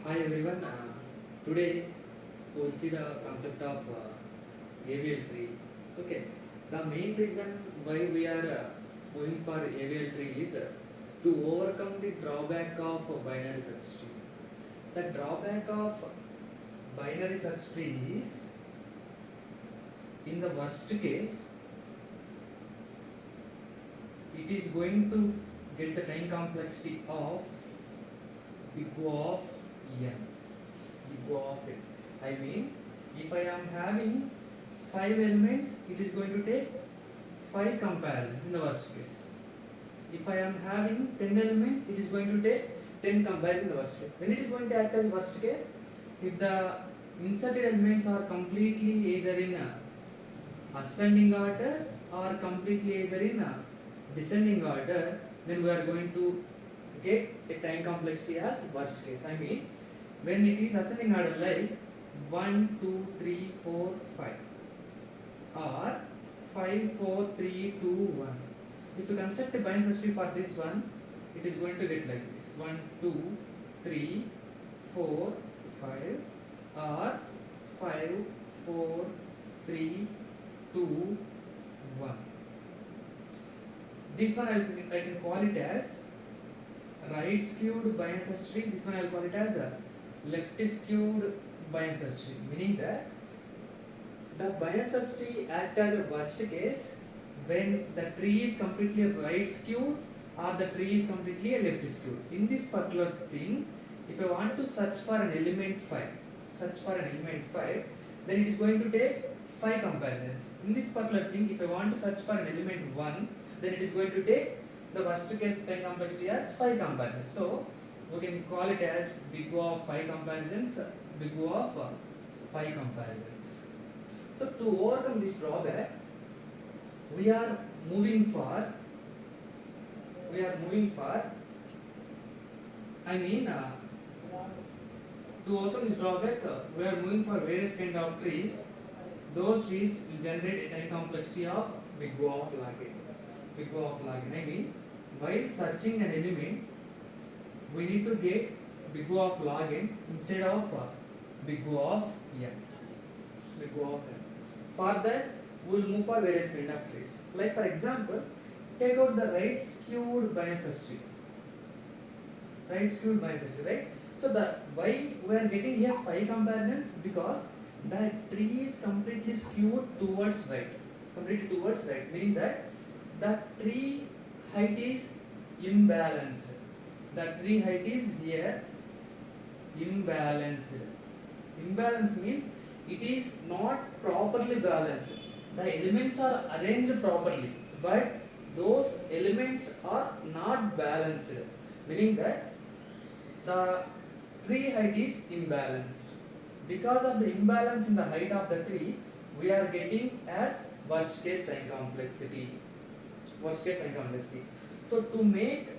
Hi everyone. Today we will see the concept of AVL tree. Okay. The main reason why we are going for AVL tree is to overcome the drawback of binary search tree. The drawback of binary search tree is, in the worst case, it is going to get the time complexity of big O of n. Big O of n. I mean, if I am having 5 elements, it is going to take 5 comparisons in the worst case. If I am having 10 elements, it is going to take 10 comparisons in the worst case. When it is going to act as worst case, if the inserted elements are completely either in a ascending order or completely either in a descending order, then we are going to get a time complexity as worst case. I mean, when it is ascending order like 1, 2, 3, 4, 5 or 5, 4, 3, 2, 1. If you construct a binary search tree for this one, it is going to get like this 1, 2, 3, 4, 5 or 5, 4, 3, 2, 1. This one I can call it as right skewed binary search tree. This one I will call it as a left skewed binary search tree, meaning that the binary search tree acts as a worst case when the tree is completely right skewed or the tree is completely left skewed. In this particular thing, if I want to search for an element 5, then it is going to take 5 comparisons. In this particular thing, if I want to search for an element 1, then it is going to take the worst case time complexity as 5 comparisons. So we can call it as big O of 5 comparisons, big O of 5 comparisons. So to overcome this drawback, we are moving for to overcome this drawback, we are moving for various kind of trees. Those trees will generate a time complexity of big O of log n. Big O of log n. I mean, while searching an element, we need to get big O of log n instead of big O of n. Big O of n. For that, we will move for various kind of trees. Like for example, take out the right skewed binary search tree. Right skewed binary search tree, right? So the why we are getting here 5 comparisons, because the tree is completely skewed towards right. Completely towards right, meaning that the tree height is imbalanced. The tree height is here imbalanced. Imbalance means it is not properly balanced. The elements are arranged properly, but those elements are not balanced, meaning that the tree height is imbalanced. Because of the imbalance in the height of the tree, we are getting as worst case time complexity. Worst case time complexity. So to make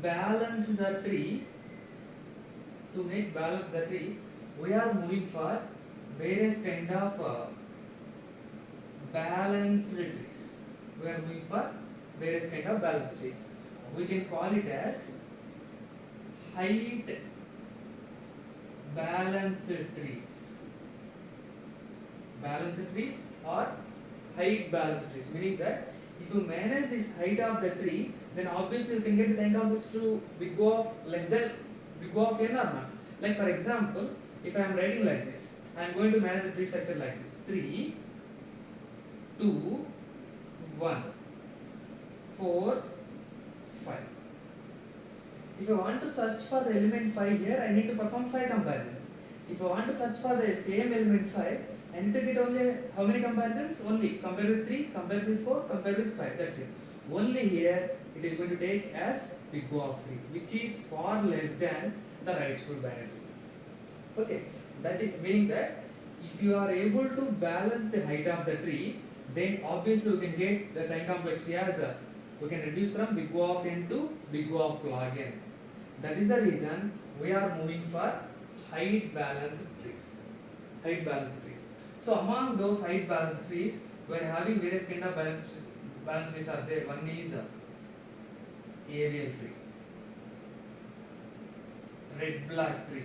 balance the tree, we are moving for various kind of balanced trees. We are moving for various kind of balanced trees. We can call it as height balanced trees. Balanced trees or height balanced trees, meaning that if you manage this height of the tree, then obviously you can get the time complexity to big O of less than big O of n or not. Like for example, if I am writing like this, I am going to manage the tree structure like this: 3, 2, 1, 4, 5. If I want to search for the element 5 here, I need to perform 5 comparisons. If I want to search for the same element 5, I need to get only how many comparisons? Only compare with 3, compare with 4, compare with 5. That's it. Only here it is going to take as big O of 3, which is far less than the right skewed binary tree. Okay, that is meaning that if you are able to balance the height of the tree, then obviously we can get the time complexity as we can reduce from big O of n to big O of log n. That is the reason we are moving for height balanced trees. Height balanced trees. So among those height balanced trees, we are having various kind of balanced trees are there. One is AVL tree. red black tree,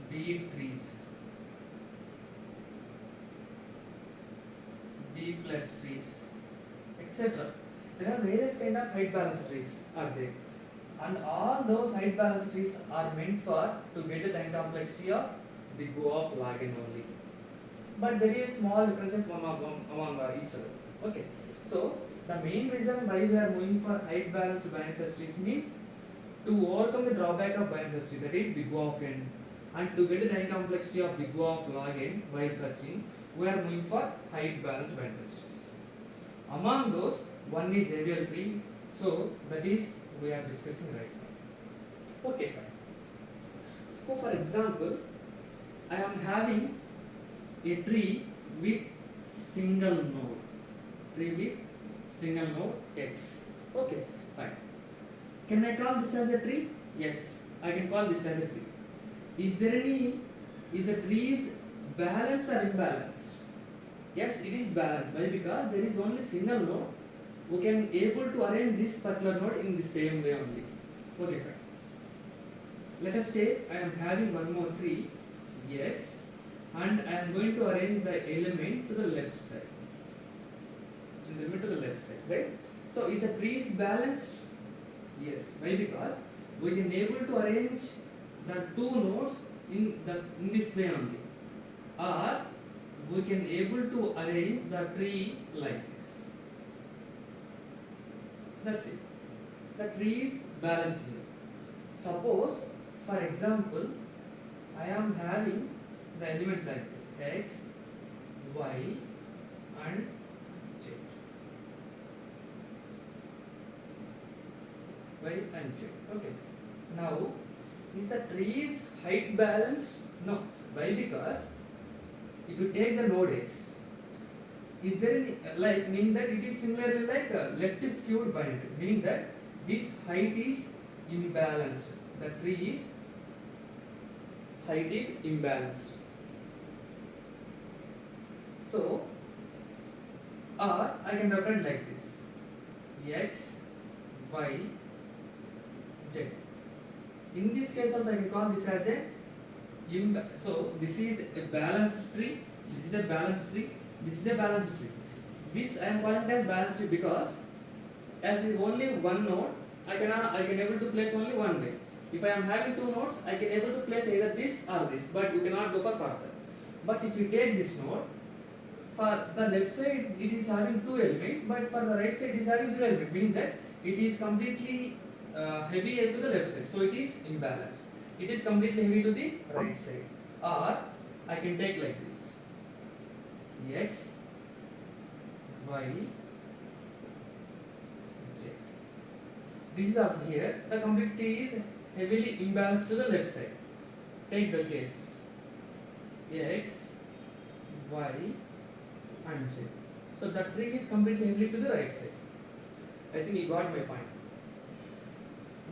B trees, B plus trees, etc. There are various kind of height balance trees are there, and all those height balance trees are meant for to get the time complexity of big O of log n only. But there is small differences among each other. Okay, so the main reason why we are moving for height balanced bind search trees means to overcome the drawback of bind search tree, that is big O of n, and to get the time complexity of big O of log n while searching, we are moving for height balanced bind search trees. Among those, one is AVL tree, so that is we are discussing right now. Okay, fine. So for example, I am having a tree with single node, X. Okay, fine. Can I call this as a tree? Yes, I can call this as a tree. Is the tree balanced or imbalanced? Yes, it is balanced. Why? Because there is only single node. We can able to arrange this particular node in the same way only. Okay, fine. Let us take I am having one more tree, X, and I am going to arrange the element to the left side. Right? So is the tree balanced? Yes. Why? Because we can able to arrange the two nodes in this way only, or we can able to arrange the tree like this. That's it. The tree is balanced here. Suppose, for example, I am having the elements like this: X, Y, and Z. Y and Z. Okay. Now, is the tree's height balanced? No. Why? Because if you take the node X, is there any meaning that it is similarly like left skewed bind, meaning that this height is imbalanced. The tree's height is imbalanced. So, or I can represent like this: X, Y, Z. In this case also I can call this as a so this is a balanced tree, this is a balanced tree, this is a balanced tree. This I am calling it as balanced tree because as is only one node, I can able to place only one way. If I am having two nodes, I can able to place either this or this, but we cannot go for further. But if you take this node, for the left side it is having two elements, but for the right side it is having zero element, meaning that it is completely heavy to the left side, so it is imbalanced. It is completely heavy to the right side. Or I can take like this: X, Y, Z. This is also here. The complete tree is heavily imbalanced to the left side. Take the case X, Y, and Z. So the tree is completely heavily to the right side. I think you got my point.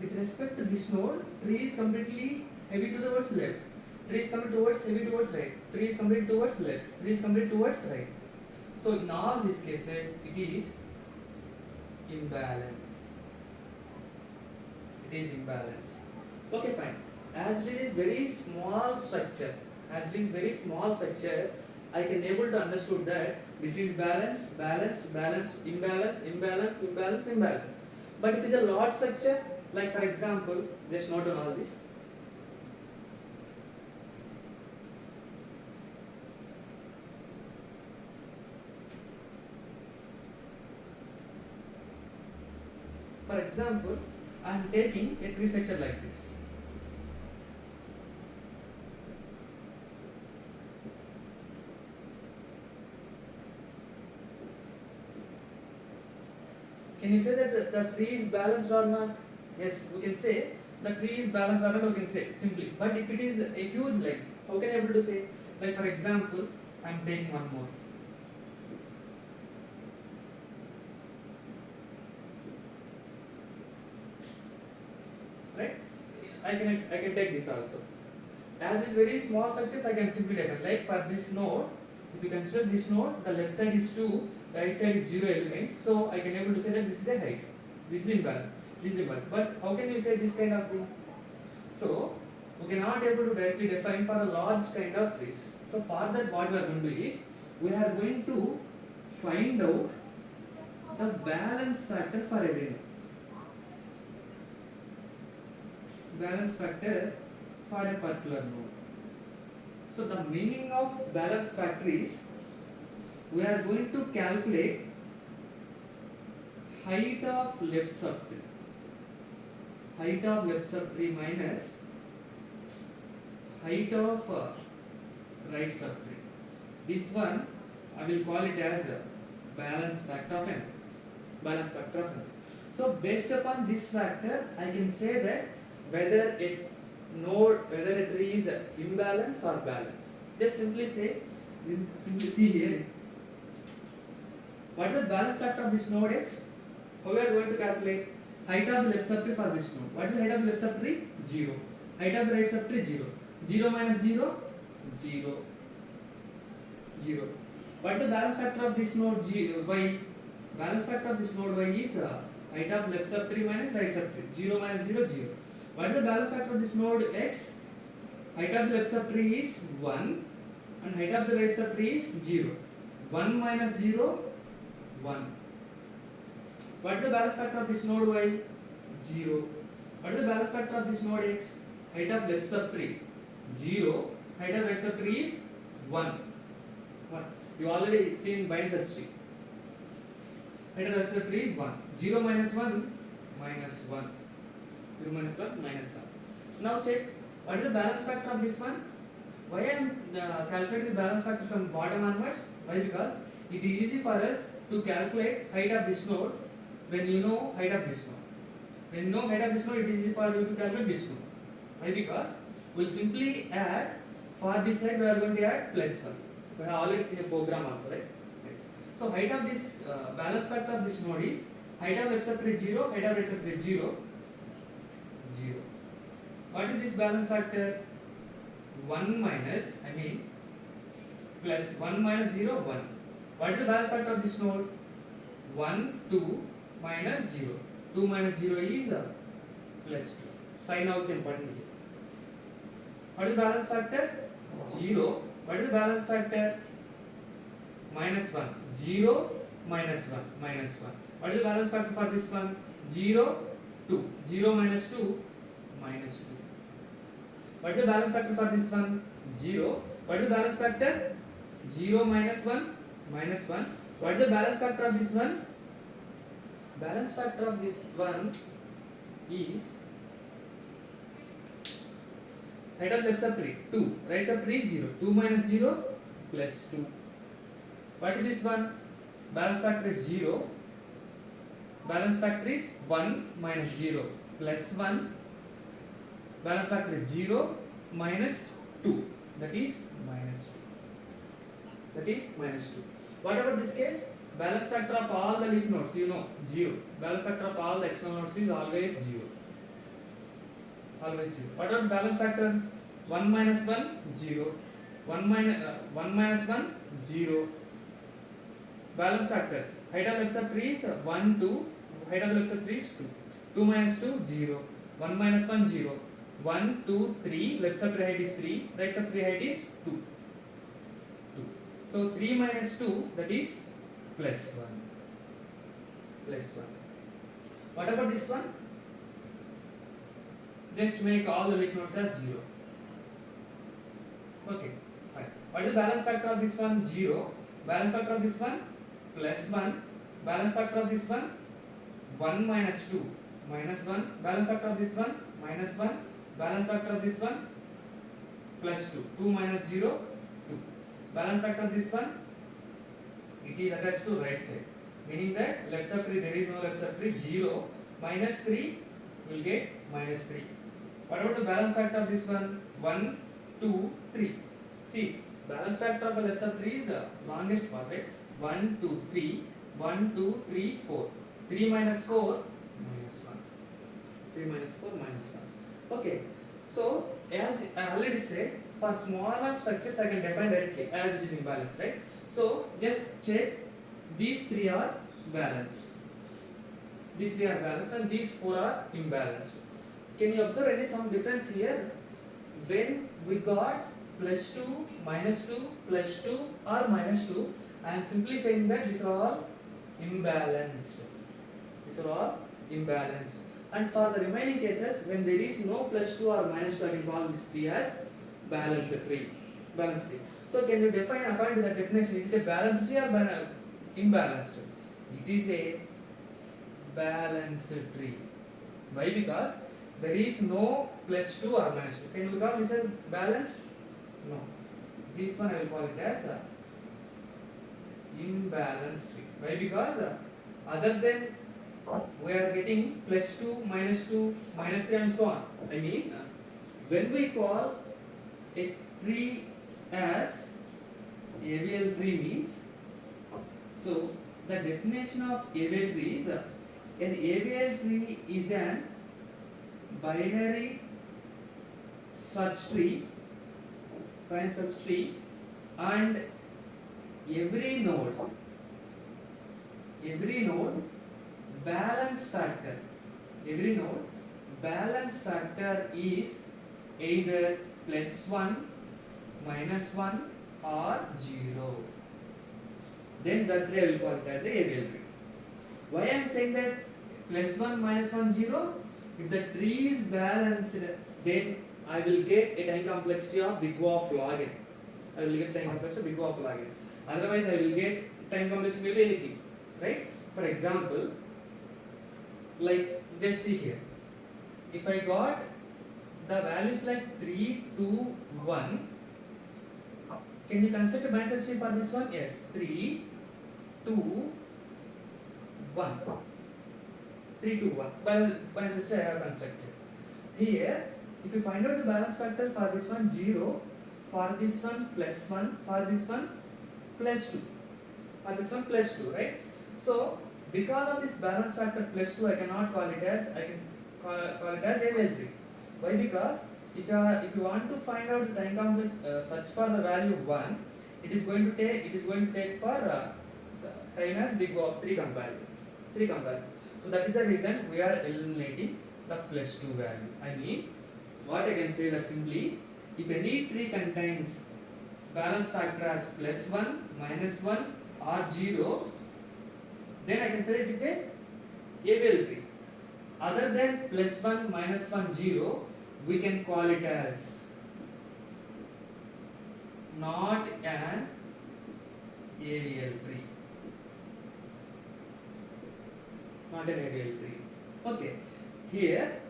With respect to this node, tree is completely heavy towards left, tree is completely heavy towards right, tree is completely towards left, tree is completely towards right. So in all these cases, it is imbalance. It is imbalance. Okay, fine. As it is very small structure, I can able to understood that this is balanced, balanced, balanced, imbalance, imbalance, imbalance, imbalance. But if it is a large structure, like for example, just note on all this. For example, I am taking a tree structure like this. Can you say that the tree is balanced or not? Yes, we can say the tree is balanced or not, we can say simply. But if it is a huge line, how can I able to say? Like for example, I am taking one more. Right? I can take this also. As it's very small structures, I can simply define. Like for this node, if you consider this node, the left side is 2, right side is 0 elements. So I can able to say that this is a height. This is imbalance. visible. But how can you say this kind of thing? So we cannot able to directly define for a large kind of trees. So for that, what we are going to do is we are going to find out the balance factor for every node. Balance factor for a particular node. So the meaning of balance factor is we are going to calculate height of left subtree. Height of left subtree minus height of right subtree. This one I will call it as a balance factor of n. Balance factor of n. So based upon this factor, I can say that whether a tree is imbalance or balance. Just simply see here. What is the balance factor of this node x? How we are going to calculate height of the left subtree for this node? What is the height of the left subtree? 0. Height of the right subtree 0. 0 minus 0, 0. 0. What is the balance factor of this node y? Balance factor of this node y is height of left subtree minus right subtree. 0 minus 0, 0. What is the balance factor of this node x? Height of the left subtree is 1 and height of the right subtree is 0. 1 minus 0, 1. What is the balance factor of this node y? 0. What is the balance factor of this node x? Height of left subtree 0. Height of right subtree is 1. 1. You already seen Binder's tree. Height of left subtree is 1. 0 minus 1 minus 1. 0 minus 1 minus 1. Now check what is the balance factor of this one. Why I am calculating the balance factor from bottom onwards? Why? Because it is easy for us to calculate height of this node when you know height of this node. When you know height of this node, it is easy for you to calculate this node. Why? Because we will simply add, for this side we are going to add plus 1. We have already seen a program also, right? Yes. So height of this balance factor of this node is height of left subtree 0, height of right subtree 0, 0. What is this balance factor? 1 minus, plus 1 minus 0, 1. What is the balance factor of this node? 1, 2 minus 0. 2 minus 0 is plus 2. Sign also important here. What is the balance factor? 0. What is the balance factor? Minus 1. 0 minus 1 minus 1. What is the balance factor for this one? 0, 2. 0 minus 2 minus 2. What is the balance factor for this one? 0. What is the balance factor? 0 minus 1 minus 1. What is the balance factor of this one? Balance factor of this one is height of left subtree 2, right subtree is 0. 2 minus 0 plus 2. What is this one? Balance factor is 0. Balance factor is 1 minus 0 plus 1. Balance factor is 0 minus 2. That is minus 2. That is minus 2. What about this case? Balance factor of all the leaf nodes, 0. Balance factor of all the external nodes is always 0. Always 0. What about balance factor? 1 minus 1, 0. 1 minus 1, 0. Balance factor. Height of left subtree is 1, 2. Height of left subtree is 2. 2 minus 2, 0. 1 minus 1, 0. 1, 2, 3. Left subtree height is 3. Right subtree height is 2. 2. So 3 minus 2, that is plus 1. Plus 1. What about this one? Just make all the leaf nodes as 0. Okay, fine. What is the balance factor of this one? 0. Balance factor of this one? Plus 1. Balance factor of this one? 1 minus 2 minus 1. Balance factor of this one? Minus 1. Balance factor of this one? Plus 2. 2 minus 0, 2. Balance factor of this one? It is attached to right side. Meaning that left subtree, there is no left subtree. 0 minus 3 will get minus 3. What about the balance factor of this one? 1, 2, 3. See, balance factor of a left subtree is the longest part, right? 1, 2, 3. 1, 2, 3, 4. 3 minus 4, minus 1. 3 minus 4, minus 1. Okay, so as I already said, for smaller structures I can define directly as it is imbalanced, right? So just check these three are balanced. These 3 are balanced and these 4 are imbalanced. Can you observe any some difference here? When we got plus 2, minus 2, plus 2 or minus 2, I am simply saying that these are all imbalanced. These are all imbalanced. And for the remaining cases, when there is no plus 2 or minus 2, I can call this tree as balanced tree. Balanced tree. So can you define according to that definition, is it a balanced tree or imbalanced? It is a balanced tree. Why? Because there is no plus 2 or minus 2. Can we call this as balanced? No. This one I will call it as a imbalanced tree. Why? Because other than we are getting plus 2, minus 3 and so on. I mean, when we call a tree as AVL tree means, so the definition of AVL tree is an AVL tree is an binary search tree, and every node balance factor is either plus 1, minus 1 or 0. Then that tree I will call it as a AVL tree. Why I am saying that plus 1, minus 1, 0? If the tree is balanced, then I will get a time complexity of big O of log n. I will get time complexity of big O of log n. Otherwise, I will get time complexity maybe anything, right? For example, like just see here. If I got the values like 3, 2, 1, can you construct a binary search tree for this one? Yes. 3, 2, 1. 3, 2, 1. Binary search tree I have constructed. Here, if you find out the balance factor for this one 0, for this one plus 1, for this one plus 2, for this one plus 2, right? So because of this balance factor plus 2, I cannot call it as call it as AVL tree. Why? Because if you want to find out the time complex search for the value 1, it is going to take for the time as big O of 3 comparisons. So that is the reason we are eliminating the plus 2 value. I mean, what I can say that simply, if any tree contains balance factor as plus 1, minus 1 or 0, then I can say it is a AVL tree. Other than plus 1, minus 1, 0, we can call it as not an AVL tree. Not an AVL tree. Okay. Here,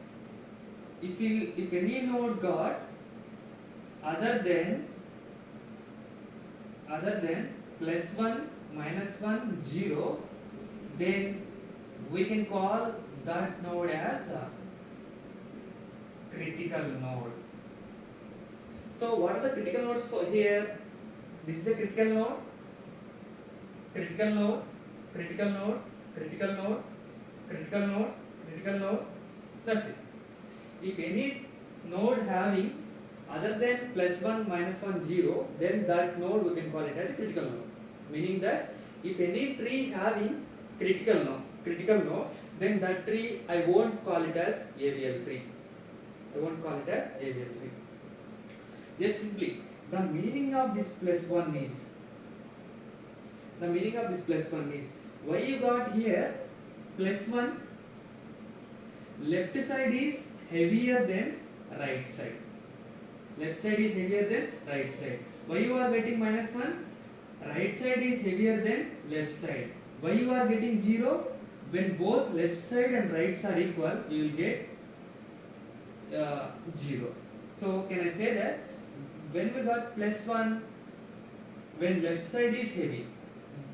if any node got other than plus 1, minus 1, 0, then we can call that node as a critical node. So what are the critical nodes for here? This is a critical node, critical node, critical node, critical node, critical node, critical node. That's it. If any node having other than plus 1, minus 1, 0, then that node we can call it as a critical node. Meaning that if any tree having critical node, then that tree I won't call it as AVL tree. Just simply, the meaning of this plus 1 is, why you got here plus 1, left side is heavier than right side. Why you are getting minus 1? Right side is heavier than left side. Why you are getting 0? When both left side and right side are equal, you will get 0. So can I say that when we got plus 1, when left side is heavy,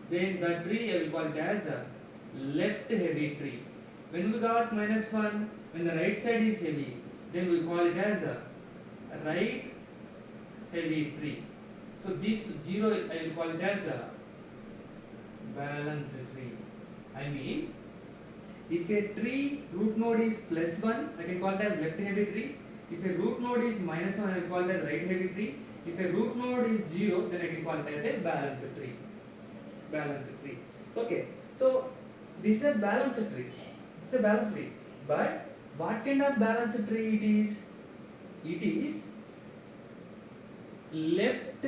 then the tree I will call it as a left heavy tree. When we got minus 1, when the right side is heavy, then we call it as a right heavy tree. So this 0 I will call it as a balanced tree. I mean, if a tree root node is plus 1, I can call it as left heavy tree. If a root node is minus 1, I will call it as right heavy tree. If a root node is 0, then I can call it as a balanced tree. Okay, so this is a balanced tree. It's a balanced tree. But what kind of balanced tree it is? It is left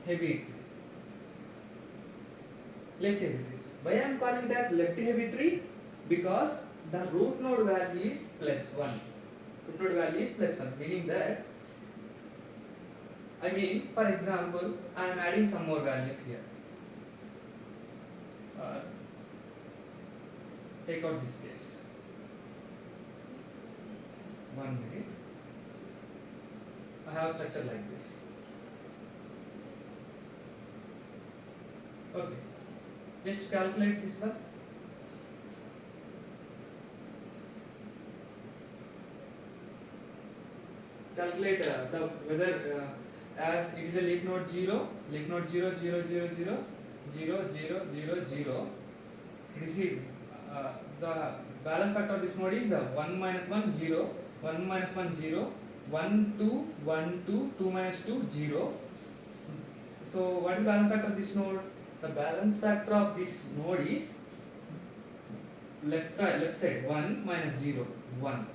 heavy tree. Left heavy tree. Why I am calling it as left heavy tree? Because the root node value is +1. Root node value is +1, meaning that, for example, I am adding some more values here. Take out this case. 1 minute. I have structure like this. Okay. Just calculate this one. Calculate the whether as it is a leaf node 0, 0, 0, 0, 0, 0, 0, 0, 0, 0. This is the balance factor of this node is 1 minus 1 0, 1 minus 1 0, 1 2 1 2, 2 minus 2 0. So what is the balance factor of this node? The balance factor of this node is left side 1 minus 0 1.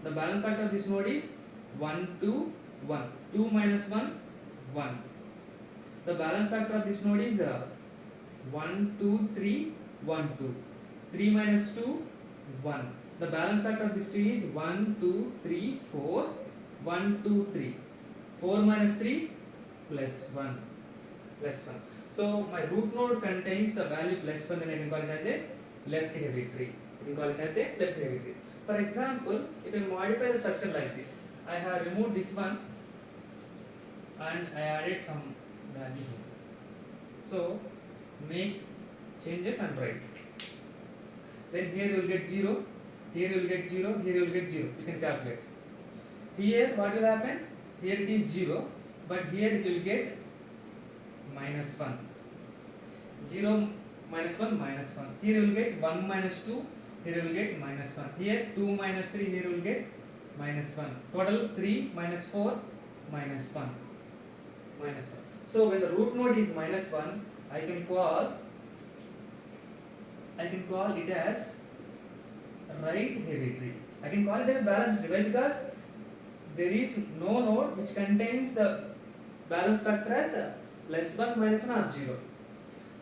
The balance factor of this node is 1 2 1. 2 minus 1 1. The balance factor of this node is 1 2 3 1 2. 3 minus 2 1. The balance factor of this tree is 1 2 3 4 1 2 3. 4 minus 3 plus 1 plus 1. So my root node contains the value +1, and I can call it as a left heavy tree. You can call it as a left heavy tree. For example, if I modify the structure like this, I have removed this one and I added some value here. So make changes and write. Then here you will get 0, here you will get 0, here you will get 0. You can calculate. Here what will happen? Here it is 0, but here it will get -1. 0 minus 1 minus 1. Here you will get 1 minus 2, here you will get -1. Here 2 minus 3, here you will get -1. Total 3 minus 4 minus 1. So when the root node is -1, I can call it as right heavy tree. I can call it as balanced tree. Why? Because there is no node which contains the balance factor as +1, -1 or 0.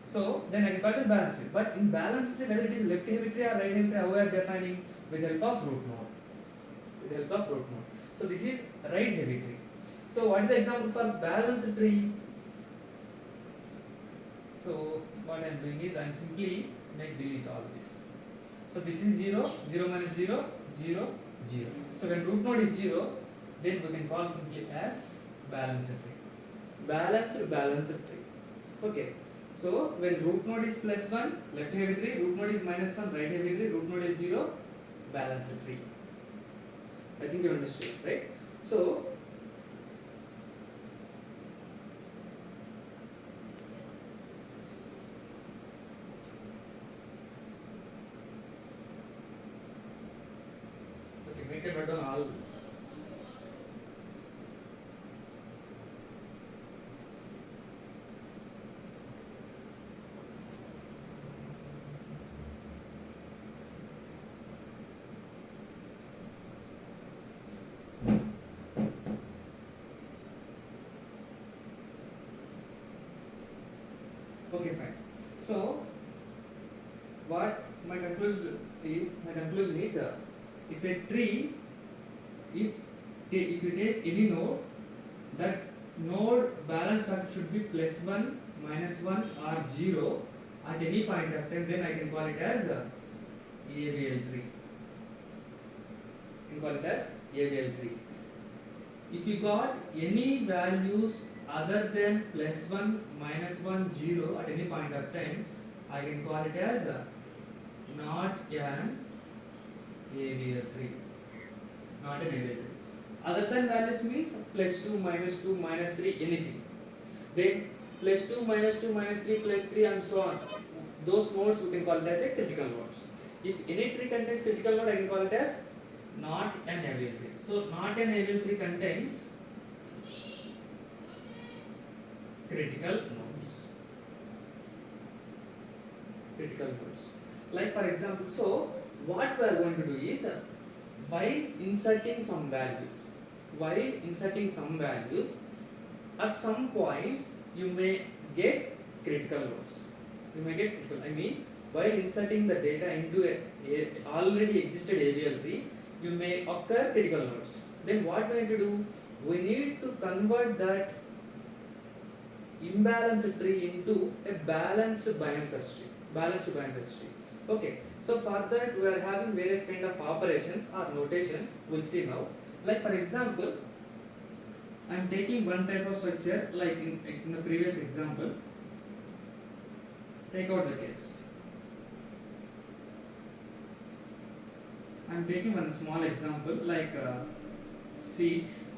So then I can call it as balanced tree. But in balanced tree, whether it is left heavy tree or right heavy tree, how we are defining? With the help of root node. So this is right heavy tree. So what is the example for balanced tree? So what I am doing is I am simply delete all this. So this is 0, 0 minus 0, 0, 0. So when root node is 0, then we can call simply as balanced tree. Balanced tree. Okay. So when root node is +1, left heavy tree, root node is -1, right heavy tree, root node is 0, balanced tree. I think you understood, right? So okay, make it down all. Okay, fine. So what my conclusion is if a tree, if you take any node, that node balance factor should be +1, -1 or 0 at any point of time, then I can call it as AVL tree. If you got any values other than +1, -1, 0 at any point of time, I can call it as not an AVL tree. Other than values means +2, -2, -3, anything. Then +2, -2, -3, +3 and so on. Those nodes we can call it as a critical nodes. If any tree contains critical node, I can call it as not an AVL tree. So not an AVL tree contains critical nodes. Like for example, so what we are going to do is, while inserting some values, at some points you may get critical nodes. I mean, while inserting the data into a already existed AVL tree, you may occur critical nodes. Then what we need to do? We need to convert that imbalanced tree into a balanced binary search tree. Okay. So for that we are having various kind of operations or notations. We'll see now. Like for example, I am taking one type of structure, like in the previous example. Take out the case. I am taking one small example like 6,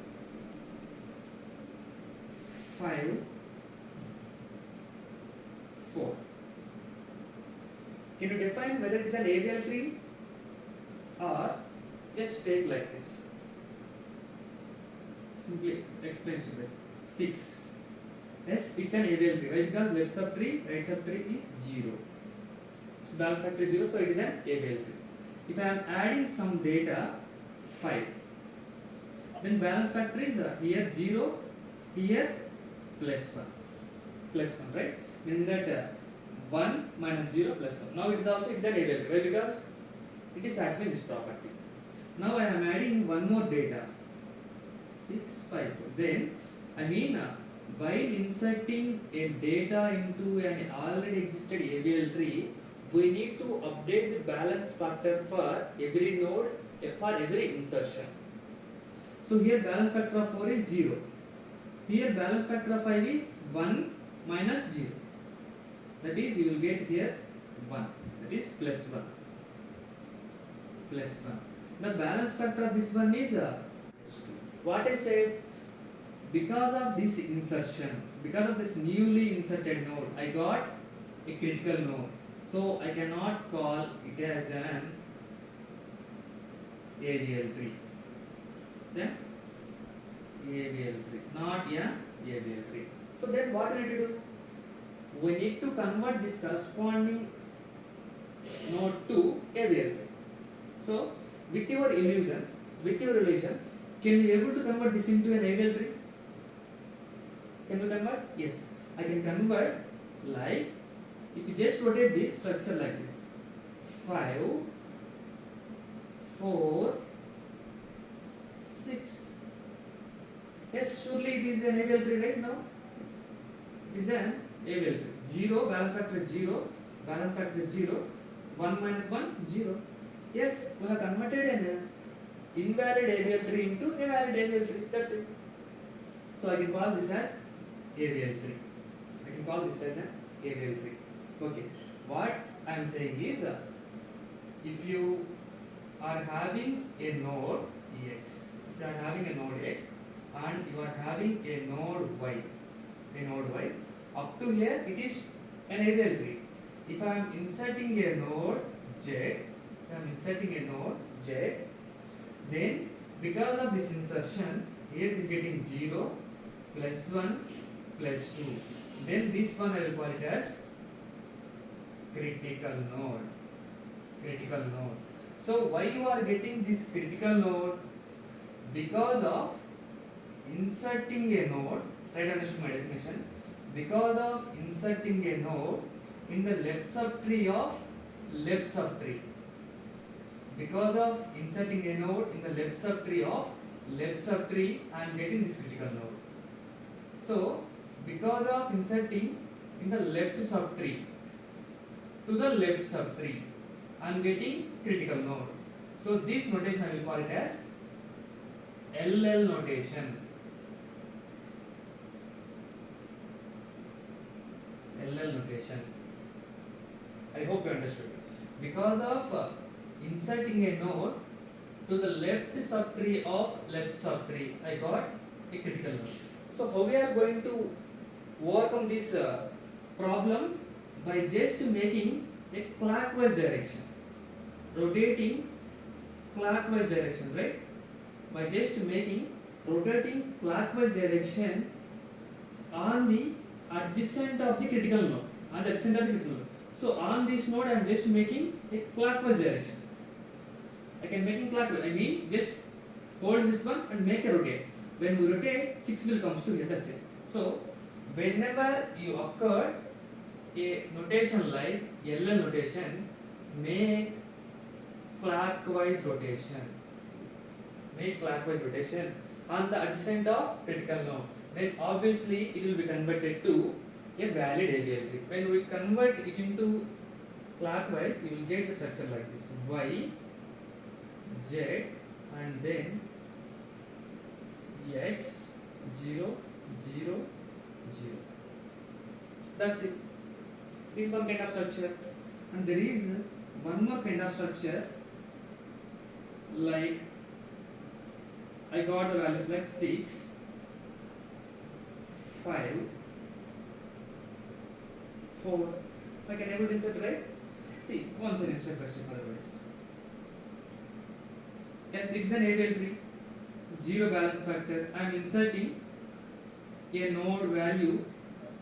5, 4. Can you define whether it is an AVL tree or just take like this? Simply explain it. 6. Yes, it's an AVL tree. Why? Because left subtree, right subtree is 0. So balance factor is 0, so it is an AVL tree. If I am adding some data 5, then balance factor is here 0, here plus 1, right? Meaning that 1 minus 0 plus 1. Now it is an AVL tree. Why? Because it is satisfying this property. Now I am adding one more data 6, 5. Then I mean, while inserting a data into an already existed AVL tree, we need to update the balance factor for every node, for every insertion. So here balance factor of 4 is 0. Here balance factor of 5 is 1 minus 0. That is, you will get here 1. That is plus 1. The balance factor of this one is 2. What I said? Because of this insertion, because of this newly inserted node, I got a critical node. So I cannot call it as an AVL tree. AVL tree, not an AVL tree. So then what we need to do? We need to convert this corresponding node to AVL tree. So with your relation, can you able to convert this into an AVL tree? Can you convert? Yes, I can convert. Like if you just rotate this structure like this, 5, 4, 6. Yes, surely it is an AVL tree right now. It is an AVL tree. 0, balance factor is 0, 1 minus 1, 0. Yes, we have converted an invalid AVL tree into a valid AVL tree. That's it. So I can call this as AVL tree. Okay. What I am saying is, if you are having a node X, and you are having a node Y, up to here it is an AVL tree. If I am inserting a node Z, then because of this insertion, here it is getting 0, plus 1, plus 2. Then this one I will call it as critical node. So why you are getting this critical node? Because of inserting a node, try to understand my definition. Because of inserting a node in the left subtree of left subtree. Because of inserting a node in the left subtree of left subtree, I am getting this critical node. So because of inserting in the left subtree to the left subtree, I am getting critical node. So this notation I will call it as LL notation. I hope you understood. Because of inserting a node to the left subtree of left subtree, I got a critical node. So how we are going to overcome this problem? By just making a clockwise direction, rotating clockwise direction, right? By just making rotating clockwise direction on the adjacent of the critical node, So on this node I am just making a clockwise direction. I can make it clockwise. I mean, just hold this one and make a rotate. When we rotate, 6 will comes to here. That's it. So, whenever you occur a notation like LL notation, make clockwise rotation. Make clockwise rotation on the adjacent of critical node. Then obviously it will be converted to a valid AVL tree. When we convert it into clockwise, you will get the structure like this: Y, Z, and then X, 0, 0, 0. That's it. This is one kind of structure, and there is one more kind of structure. Like I got the values like 6, 5, 4. I can able to insert, right? See, once an step by step otherwise. Yes, it is an AVL tree. 0 balance factor. I am inserting a node value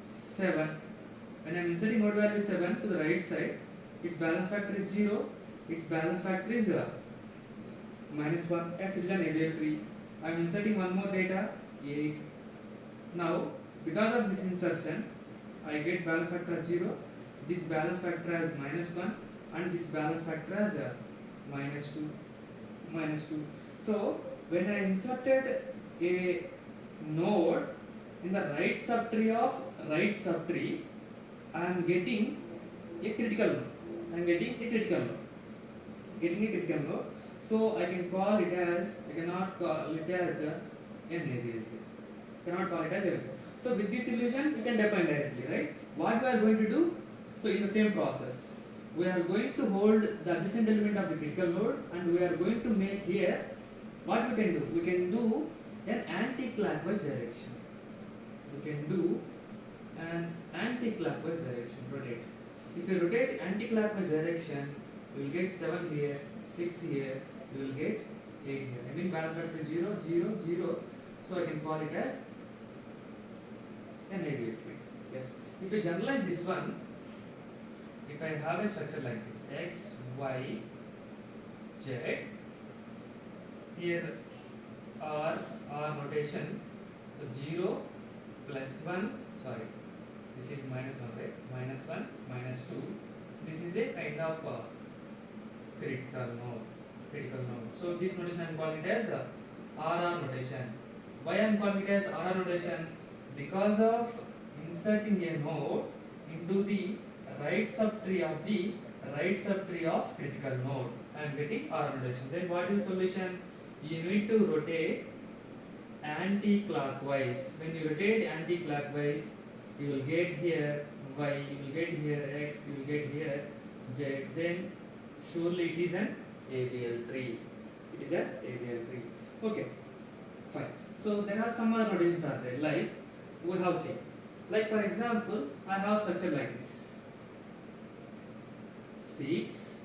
7. When I am inserting node value 7 to the right side, its balance factor is 0. Its balance factor is minus 1. Yes, it is an AVL tree. I am inserting one more data 8. Now, because of this insertion, I get balance factor as 0. This balance factor as minus 1, and this balance factor as minus 2. Minus 2. So, when I inserted a node in the right subtree of right subtree, I am getting a critical node. I am getting a critical node. Getting a critical node. So I can call it as, I cannot call it as an AVL. Cannot call it as AVL. So with this illusion, you can define directly, right? What we are going to do? So in the same process, we are going to hold the adjacent element of the critical node, and we are going to make here. What we can do? We can do an anti-clockwise direction. We can do an anti-clockwise direction. Rotate. If you rotate anti-clockwise direction, we will get 7 here, 6 here. We will get 8 here. I mean balance factor 0, 0, 0. So I can call it as an AVL tree. Yes. If you generalize this one, if I have a structure like this, X, Y, Z, here R notation, so 0 plus 1, sorry, this is minus 1, right? Minus 1, minus 2. This is a kind of critical node. So this notation I am calling it as RR notation. Why I am calling it as RR notation? Because of inserting a node into the right subtree of critical node, I am getting RR notation. Then what is the solution? You need to rotate anti-clockwise. When you rotate anti-clockwise, you will get here Y, you will get here X, you will get here Z. Then surely it is an AVL tree. It is an AVL tree. Okay, fine. So there are some other notations are there, like we have seen. Like for example, I have structure like this: 6,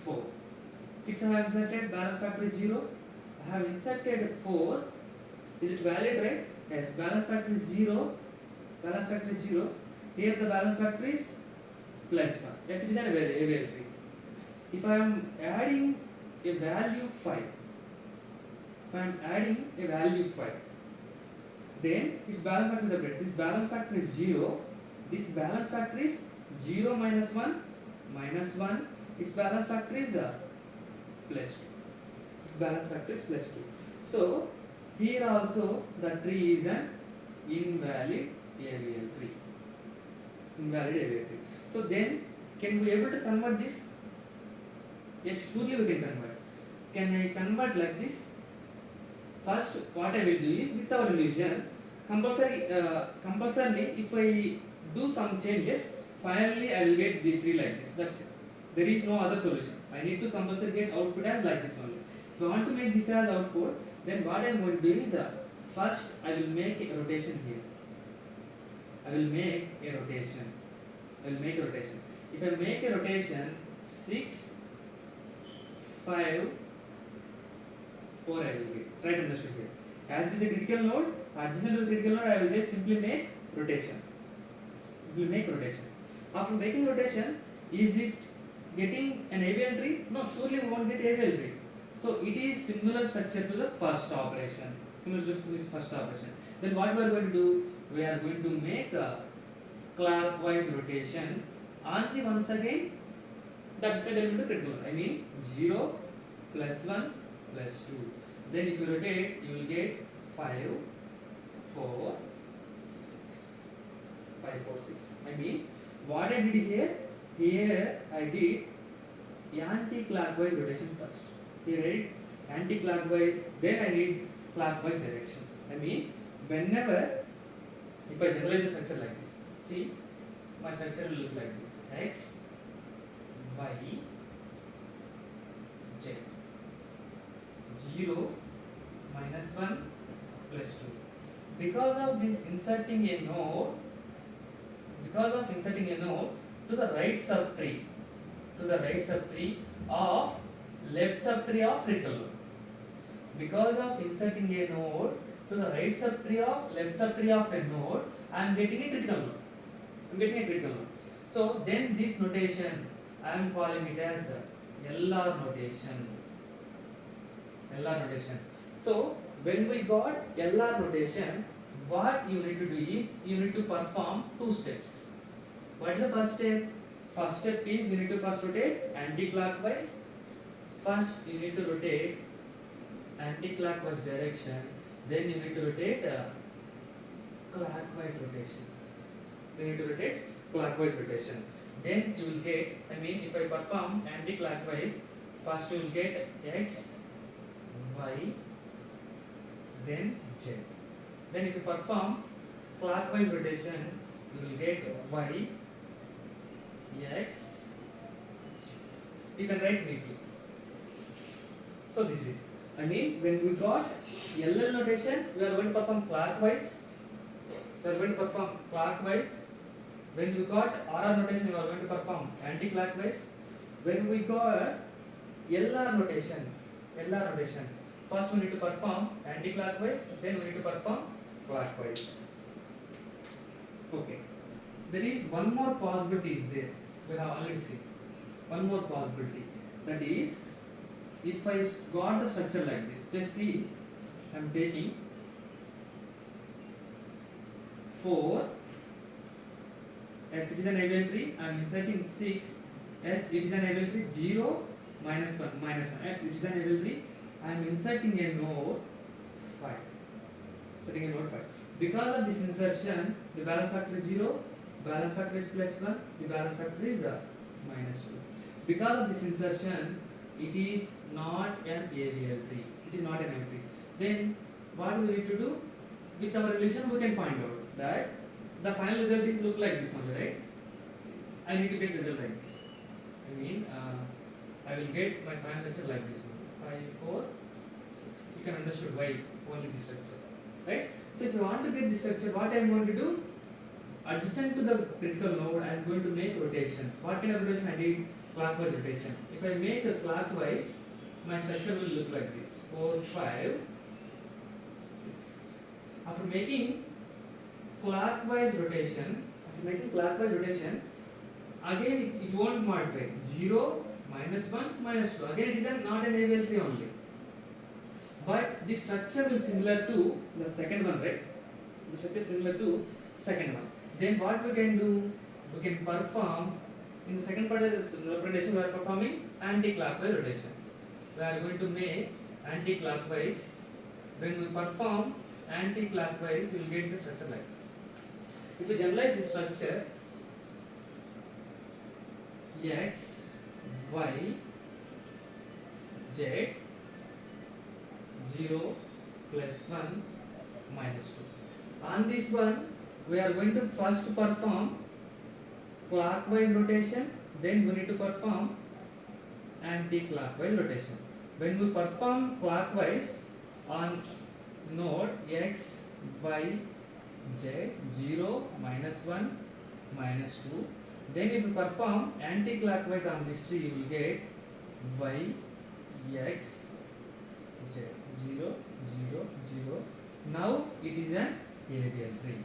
4. 6 I have inserted, balance factor is 0. I have inserted 4. Is it valid, right? Yes, balance factor is 0. Balance factor is 0. Here the balance factor is plus 1. Yes, it is an AVL tree. If I am adding a value 5, then this balance factor is separate. This balance factor is 0. This balance factor is 0 minus 1 minus 1. Its balance factor is plus 2. Its balance factor is plus 2. So here also the tree is an invalid AVL tree. Invalid AVL tree. So then, can we able to convert this? Yes, surely we can convert. Can I convert like this? First, what I will do is, with our illusion, compulsorily if I do some changes, finally I will get the tree like this. That's it. There is no other solution. I need to compulsory get output as like this only. If I want to make this as output, then what I am going to do is, first I will make a rotation here. I will make a rotation. If I make a rotation, 6, 5, 4 I will get. Right understood here. As it is a critical node, adjacent to the critical node, I will just simply make rotation. After making rotation, is it getting an AVL tree? No, surely we won't get AVL tree. So it is similar structure to the first operation. Similar structure to this first operation. Then what we are going to do? We are going to make a clockwise rotation on the once again that side element to critical. I mean 0 plus 1 plus 2. Then if you rotate, you will get 5, 4, 6. 5, 4, 6. I mean, what I did here? Here I did anti-clockwise rotation first. Here I did anti-clockwise, then I did clockwise direction. I mean, whenever, if I generalize the structure like this, see, my structure will look like this: X, Y, Z. 0, minus 1, plus 2. Because of this inserting a node, to the right subtree, of left subtree of critical node. Because of inserting a node to the right subtree of left subtree of a node, I am getting a critical node. So then this notation, I am calling it as LR notation. So when we got LR notation, what you need to do is you need to perform two steps. What is the first step? First step is you need to first rotate anti-clockwise. First you need to rotate anti-clockwise direction. Then you need to rotate clockwise rotation. Then you will get, I mean, if I perform anti-clockwise, first you will get X, Y, then Z. Then if you perform clockwise rotation, you will get Y, X, Z. You can write neatly. So this is, I mean, when we got LL notation, we are going to perform clockwise. When we got RR notation, we are going to perform anti-clockwise. When we got LR notation, first we need to perform anti-clockwise, then we need to perform clockwise. Okay. There is one more possibility is there. We have already seen one more possibility. That is, if I got the structure like this, just see, I am taking 4 as it is an AVL tree. I am inserting 6 as it is an AVL tree. 0, minus 1 as it is an AVL tree. I am inserting a node 5. Because of this insertion, the balance factor is 0, balance factor is plus 1, the balance factor is minus 2. Because of this insertion, it is not an AVL tree. Then what we need to do? With our relation, we can find out that the final result is look like this only, right? I need to get result like this. I mean, I will get my final structure like this one. 5, 4, 6. You can understand why only this structure, right? So if you want to get this structure, what I am going to do? Adjacent to the critical node, I am going to make rotation. What kind of rotation I did? Clockwise rotation. If I make a clockwise, my structure will look like this: 4, 5, 6. After making clockwise rotation, again it won't modify. 0, minus 1, minus 2. Again it is not an AVL tree only. But the structure will similar to the second one, right? The structure is similar to second one. Then what we can do? We can perform, in the second part of this representation, we are performing anti-clockwise rotation. We are going to make anti-clockwise. When we perform anti-clockwise, we will get the structure like this. If we generalize this structure, X, Y, Z, 0, plus 1, minus 2. On this one, we are going to first perform clockwise rotation, then we need to perform anti-clockwise rotation. When we perform clockwise on node X, Y, Z, 0, minus 1, minus 2. Then if we perform anti-clockwise on this tree, you will get Y, X, Z, 0, 0, 0. Now it is an AVL tree.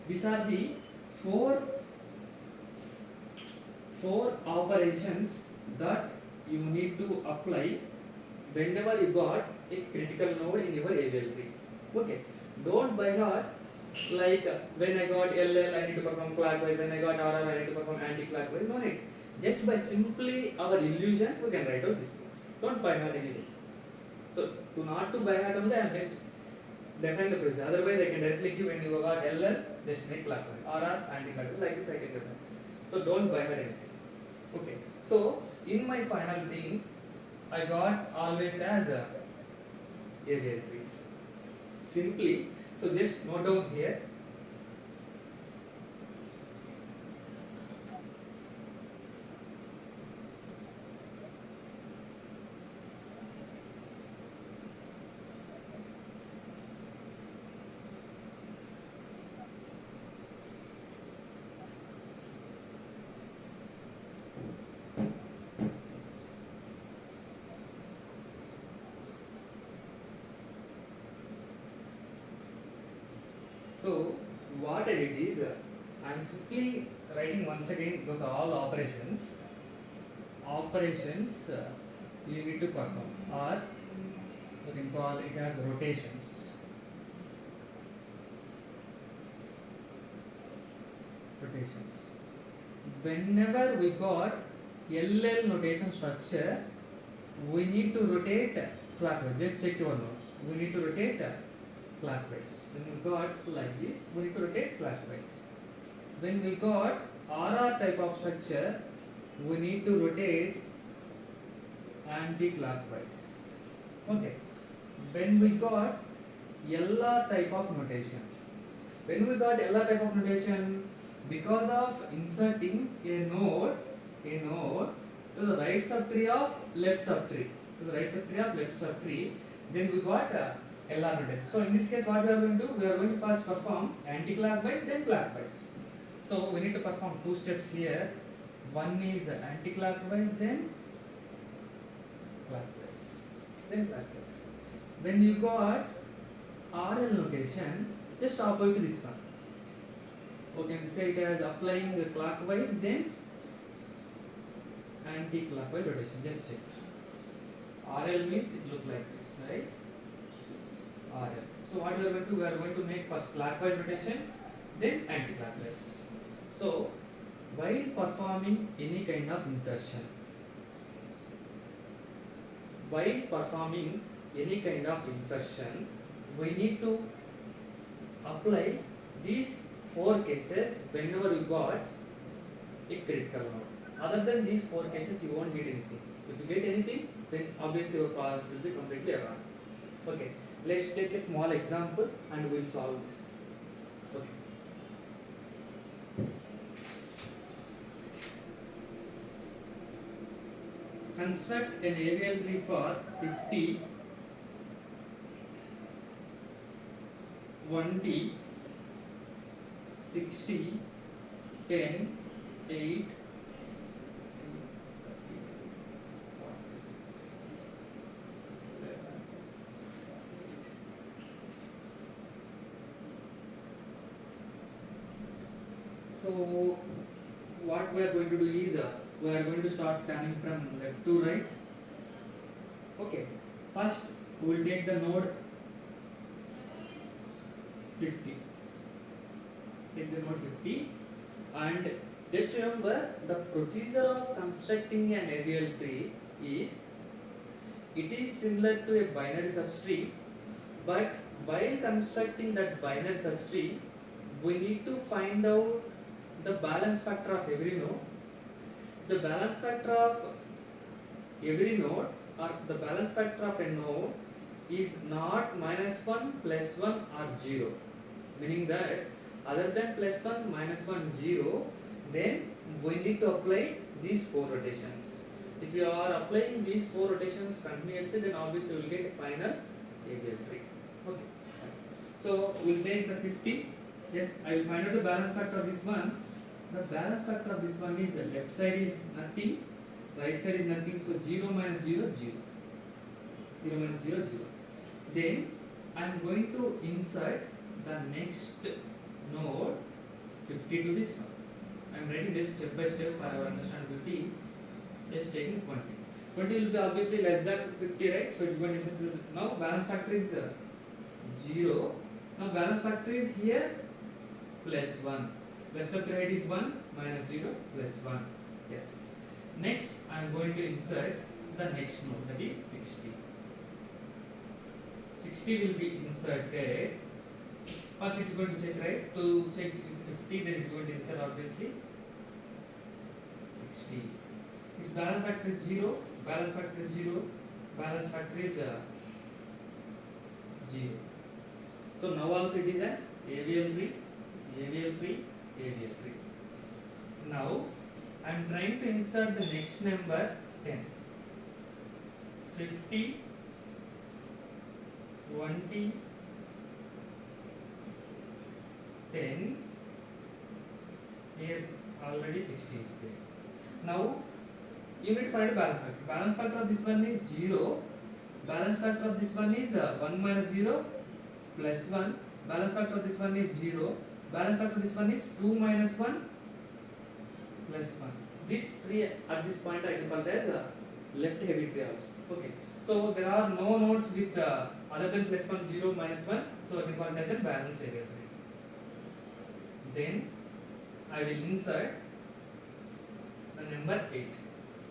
These are the 4 operations that you need to apply whenever you got a critical node in your AVL tree. Okay, don't by heart like when I got LL I need to perform clockwise, when I got RR I need to perform anti-clockwise. No need. Just by simply our illusion we can write out these things. Don't by heart anything. So to not to by heart only I am just define the procedure. Otherwise I can directly give when you got LL just make clockwise, RR anti-clockwise, like this I can get that. So don't by heart anything. Okay. So in my final thing I got always as a AVL trees. Simply, so just note down here. So what I did is I am simply writing once again those are all operations. Operations you need to perform, or you can call it as rotations. Rotations. Whenever we got LL notation structure, we need to rotate clockwise. Just check your notes. We need to rotate clockwise. When we got like this, we need to rotate clockwise. When we got RR type of structure, we need to rotate anti-clockwise. Okay. When we got LR type of notation, because of inserting a node to the right subtree of left subtree, then we got LR notation. So in this case, what we are going to do? We are going to first perform anti-clockwise, then clockwise. So we need to perform 2 steps here. One is anti-clockwise, then clockwise, When you got RL notation, just opposite to this one. Okay, say it as applying the clockwise, then anti-clockwise rotation. Just check. RL means it look like this, right? RL. So what we are going to do? We are going to make first clockwise rotation, then anti-clockwise. So while performing any kind of insertion, we need to apply these 4 cases whenever you got a critical node. Other than these 4 cases, you won't get anything. If you get anything, then obviously your process will be completely wrong. Okay, let's take a small example and we'll solve this. Okay. Construct an AVL tree for 50, 1D, 60, 10, 8, 46, 11. So what we are going to do is we are going to start scanning from left to right. Okay, first we will take the node 50. Take the node 50 and just remember the procedure of constructing an AVL tree is it is similar to a binary search tree, but while constructing that binary search tree we need to find out the balance factor of every node. The balance factor of every node or the balance factor of a node is not -1, +1 or 0, meaning that other than +1, -1, 0, then we need to apply these 4 rotations. If you are applying these 4 rotations continuously, then obviously you will get a final AVL tree. Okay, fine. So we will take the 50. Yes, I will find out the balance factor of this one. The balance factor of this one is the left side is nothing, right side is nothing, so 0 minus 0, 0. 0 minus 0, 0. Then I am going to insert the next node 50 to this one. I am writing this step by step for our understandability. Just taking 20. 20 will be obviously less than 50, right? So it is going to insert to now balance factor is 0. Now balance factor is here plus 1. Left side is 1 minus 0 plus 1. Yes. Next I am going to insert the next node, that is 60. 60 will be inserted. First it is going to check, right? To check with 50, then it is going to insert obviously 60. Its balance factor is 0, balance factor is 0, balance factor is 0. So now also it is an AVL tree, AVL tree, AVL tree. Now I am trying to insert the next number 10. 50, 20, 10, here already 60 is there. Now you need to find a balance factor. Balance factor of this one is 0, balance factor of this one is 1 minus 0 plus 1, balance factor of this one is 0, balance factor of this one is 2 minus 1 plus 1. This tree at this point I can call it as a left heavy tree also. Okay. So there are no nodes with other than plus 1, 0, minus 1. So I can call it as a balance area tree. Then I will insert the number 8.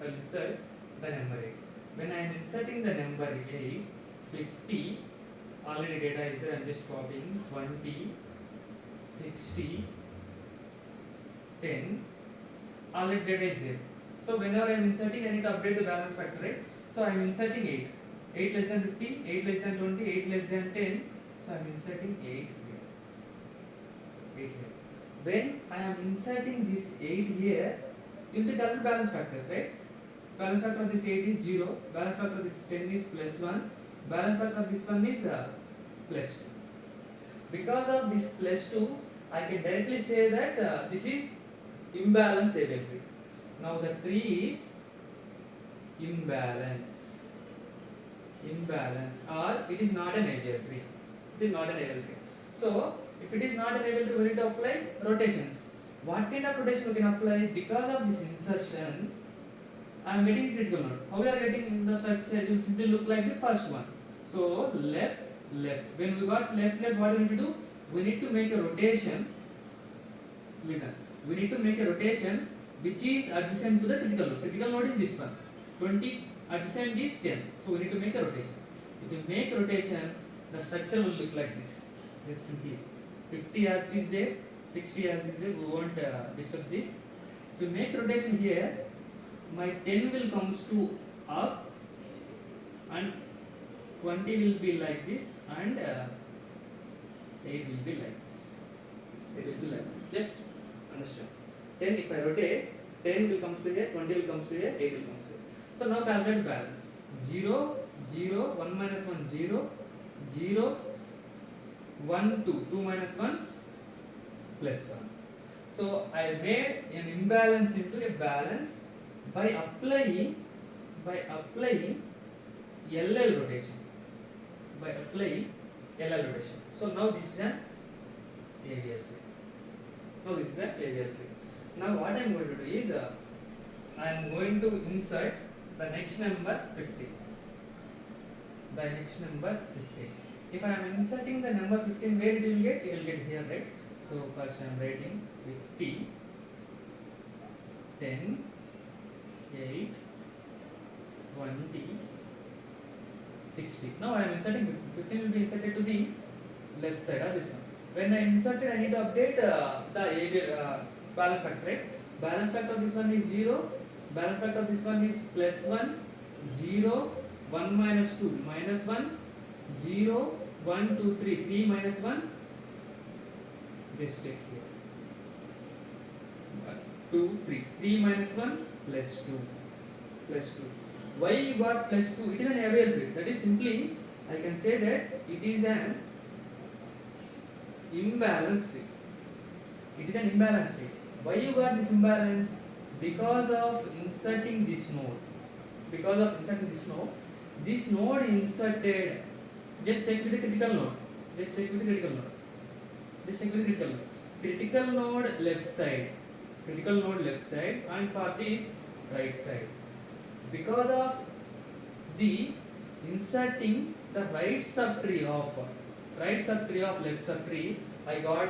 I will insert the number 8. When I am inserting the number 8, 50, already data is there, I am just copying 20, 60, 10, already data is there. So whenever I am inserting, I need to update the balance factor, right? So I am inserting 8. 8 less than 50, 8 less than 20, 8 less than 10. So I am inserting 8 here. 8 here. When I am inserting this 8 here, you will calculate balance factor, right? Balance factor of this 8 is 0, balance factor of this 10 is plus 1, balance factor of this one is plus 2. Because of this plus 2, I can directly say that this is imbalance AVL tree. Now the tree is imbalance, or it is not an AVL tree. It is not an AVL tree. So if it is not an AVL tree, we need to apply rotations. What kind of rotation we can apply? Because of this insertion, I am getting critical node. How we are getting in the structure? It will simply look like the first one. So left, left. When we got left, left, what we need to do? We need to make a rotation. Listen. We need to make a rotation which is adjacent to the critical node. Critical node is this one. 20 adjacent is 10. So we need to make a rotation. If you make a rotation, the structure will look like this. Just simply 50 as it is there, 60 as it is there. We won't disturb this. If you make rotation here, my 10 will comes to up and 20 will be like this and 8 will be like this. It will be like this. Just understand. 10 if I rotate, 10 will comes to here, 20 will comes to here, 8 will comes to here. So now calculate balance. 0, 0, 1 minus 1, 0, 0, 1, 2, 2 minus 1, plus 1. So I made an imbalance into a balance by applying LL rotation. By applying LL rotation. So now this is an AVL tree. Now this is an AVL tree. Now what I am going to do is I am going to insert the next number 50. The next number 15. If I am inserting the number 15, where it will get? It will get here, right? So first I am writing 50, 10, 8, 20, 60. Now I am inserting 15 will be inserted to the left side of this one. When I inserted, I need to update the AVL balance factor, right? Balance factor of this one is 0, balance factor of this one is plus 1, 0, 1 minus 2, minus 1, 0, 1, 2, 3, 3 minus 1. Just check here. 1, 2, 3. 3 minus 1 plus 2. Plus 2. Why you got plus 2? It is an AVL tree. That is simply, I can say that it is an imbalance tree. It is an imbalance tree. Why you got this imbalance? Because of inserting this node. Because of inserting this node. This node inserted. Just check with the critical node. Just check with the critical node. Just check with the critical node. Critical node left side. critical node left side and for this right side. Because of the inserting the right subtree of left subtree, I got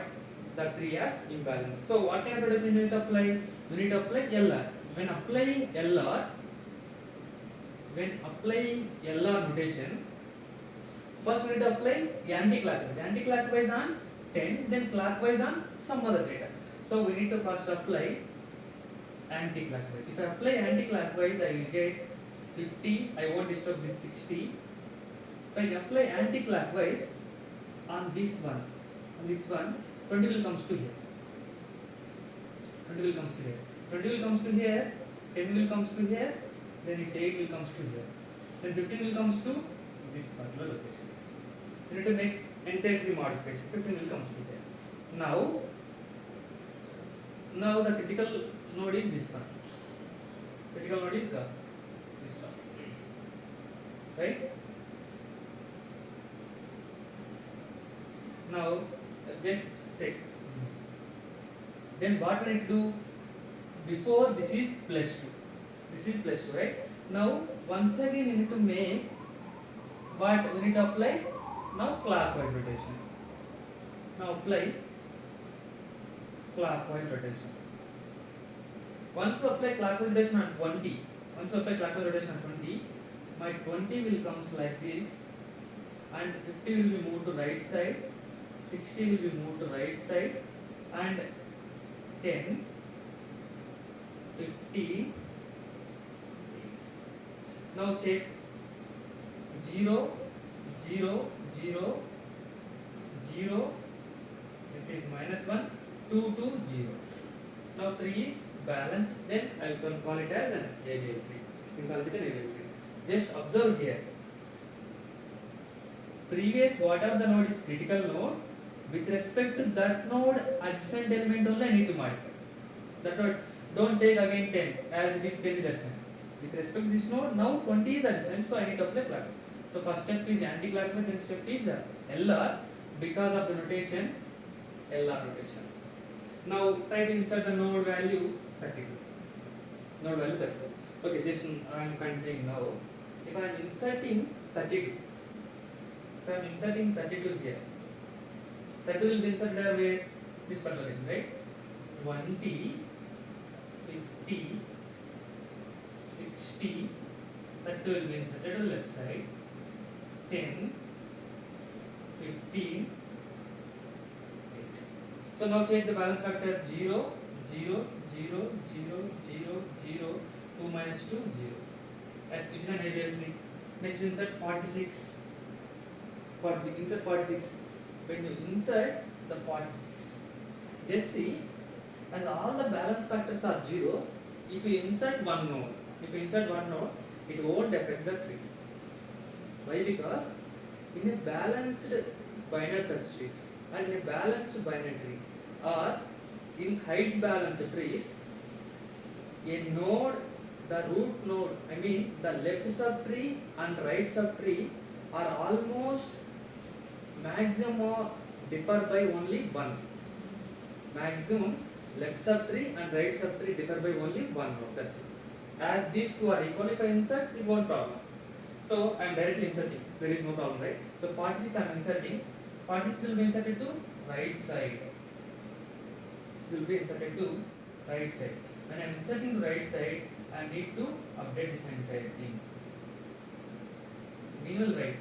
the tree as imbalance. So what kind of rotation you need to apply? You need to apply LR. When applying LR notation, first we need to apply anti-clockwise. Anti-clockwise on 10, then clockwise on some other data. So we need to first apply anti-clockwise. If I apply anti-clockwise, I will get 50. I won't disturb this 60. If I apply anti-clockwise on this one, 20 will comes to here. 20 will comes to here. 20 will comes to here. 10 will comes to here. Then it's 8 will comes to here. Then 15 will comes to this particular location. You need to make entire tree modification. 15 will comes to here. Now the critical node is this one. Critical node is this one. Right? Now just check. Then what we need to do? Before this is plus 2. This is plus 2, right? Now once again you need to make what we need to apply? Now clockwise rotation. Now apply clockwise rotation. Once you apply clockwise rotation on 20, my 20 will comes like this, and 50 will be moved to right side, 60 will be moved to right side, and 10, 15. Now check 0, 0, 0, 0. This is -1, 2, 2, 0. Now 3 is balanced. Then I can call it as an AVL tree. You can call it as an AVL tree. Just observe here. Previous whatever the node is critical node, with respect to that node adjacent element only I need to modify. That node don't take again 10 as it is 10 is adjacent. With respect to this node, now 20 is adjacent, so I need to apply clockwise. So first step is anti-clockwise, then step is LR because of the notation LR rotation. Now try to insert the node value 32. Node value 32. Okay, just I am continuing now. If I am inserting 32, here, 32 will be inserted where? This particular location, right? 20, 50, 60, 32 will be inserted to the left side, 10, 15, 8. So now check the balance factor 0, 0, 0, 0, 0, 0, 2 minus 2, 0. As it is an AVL tree. Next insert 46. Insert 46. When you insert the 46, just see, as all the balance factors are 0, if you insert one node, it won't affect the tree. Why? Because in a balanced binary search trees and in a balanced binary tree or in height balanced trees, a node, the root node, the left subtree and right subtree are almost maximum differ by only 1. Maximum left subtree and right subtree differ by only 1 node. That's it. As these two are equal, if I insert, it won't problem. So I am directly inserting. There is no problem, right? So 46 I am inserting. 46 will be inserted to right side. This will be inserted to right side. When I am inserting to right side, I need to update this entire thing. Manual right.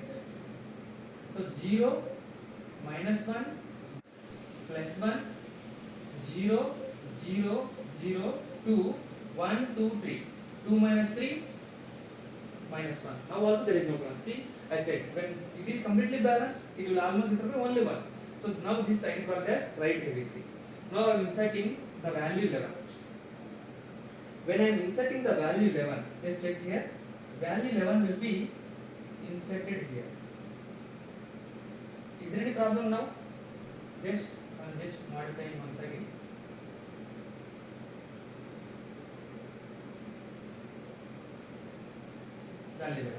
So 0, -1, +1, 0, 0, 0, 2, 1, 2, 3. 2 minus 3, -1. Now also there is no problem. See, I said when it is completely balanced, it will almost differ by only 1. So now this I can call it as right heavy tree. Now I am inserting the value 11. When I am inserting the value 11, just check here. Value 11 will be inserted here. Is there any problem now? I am just modifying once again. Value 11.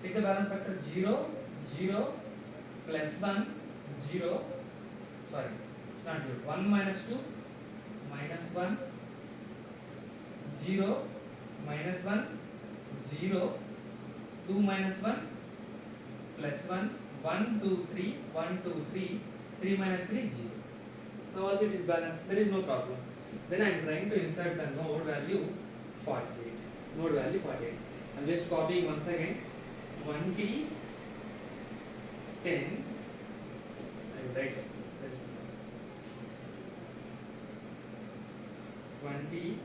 Check the balance factor 0, 0, +1, 0. Sorry, it's not 0. 1 minus 2, -1, 0, minus 1, 0, 2 minus 1, plus 1, 1, 2, 3, 1, 2, 3, 3 minus 3, 0. Now also it is balanced, there is no problem. Then I am trying to insert the node value 48. Node value 48. I am just copying once again 1T, 10. I will write it. That is 1T,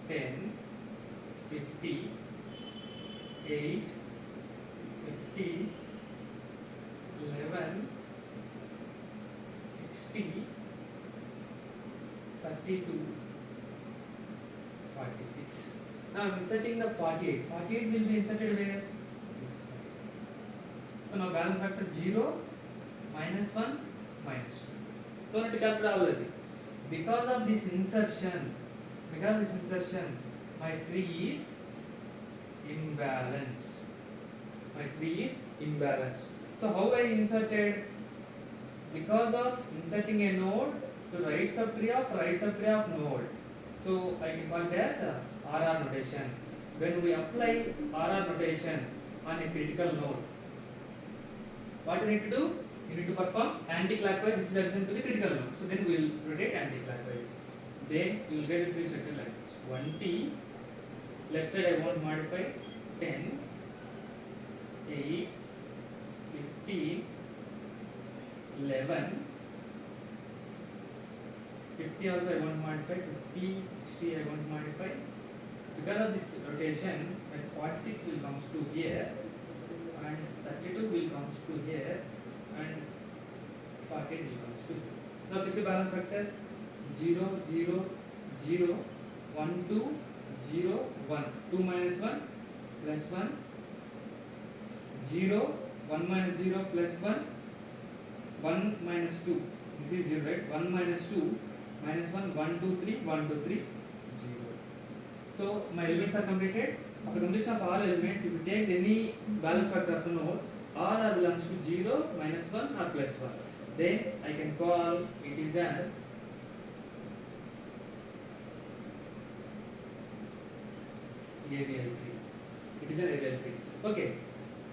10, 50, 8, 50, 11, 60, 32, 46. Now I am inserting the 48. 48 will be inserted where? This side. So now balance factor 0, minus 1, minus 2. Don't calculate all of it. Because of this insertion, my tree is imbalanced. So how I inserted? Because of inserting a node to right subtree of node. So I can call it as RR notation. When we apply RR notation on a critical node, what you need to do? You need to perform anti-clockwise, which is adjacent to the critical node. So then we will rotate anti-clockwise. Then you will get a tree structure like this. 1T, left side I won't modify, 10, 8, 15, 11, 50 also I won't modify, 50, 60 I won't modify. Because of this rotation, 46 will comes to here, and 32 will comes to here, and 48 will comes to here. Now check the balance factor. 0, 0, 0, 1, 2, 0, 1. 2 minus 1, plus 1, 0, 1 minus 0, plus 1, 1 minus 2. This is 0, right? 1 minus 2, minus 1, 1, 2, 3, 1, 2, 3, 0. So my elements are completed. After completion of all elements, if you take any balance factor of a node, all are belongs to 0, minus 1 or plus 1. Then I can call it is an AVL tree. It is an AVL tree. Okay.